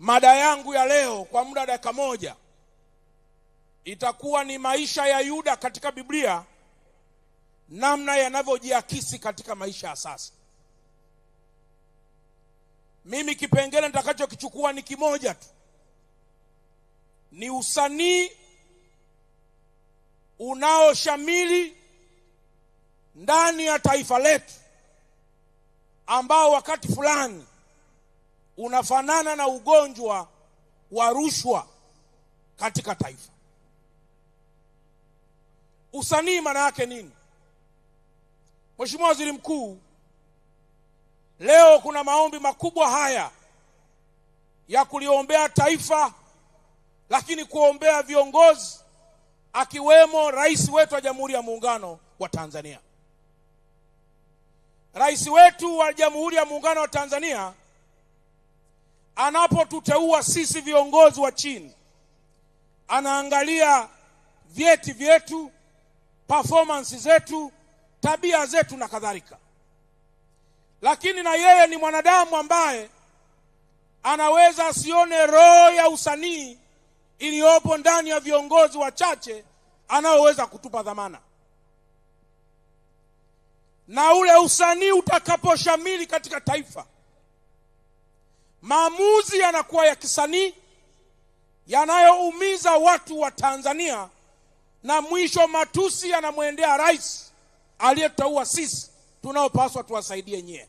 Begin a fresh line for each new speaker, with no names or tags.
Mada yangu ya leo kwa muda wa dakika moja itakuwa ni maisha ya Yuda katika Biblia, namna yanavyojiakisi katika maisha ya sasa. Mimi kipengele nitakachokichukua ni kimoja tu, ni usanii unaoshamili ndani ya taifa letu, ambao wakati fulani unafanana na ugonjwa wa rushwa katika taifa. Usanii maana yake nini? Mheshimiwa Waziri Mkuu, leo kuna maombi makubwa haya ya kuliombea taifa, lakini kuombea viongozi, akiwemo rais wetu wa Jamhuri ya Muungano wa Tanzania. Rais wetu wa Jamhuri ya Muungano wa Tanzania anapotuteua sisi viongozi wa chini, anaangalia vyeti vyetu, performance zetu, tabia zetu na kadhalika. Lakini na yeye ni mwanadamu ambaye anaweza asione roho ya usanii iliyopo ndani ya viongozi wachache anaoweza kutupa dhamana. Na ule usanii utakaposhamili katika taifa, maamuzi yanakuwa ya kisanii yanayoumiza watu wa Tanzania, na mwisho matusi yanamwendea rais aliyeteua sisi tunaopaswa tuwasaidie nyie.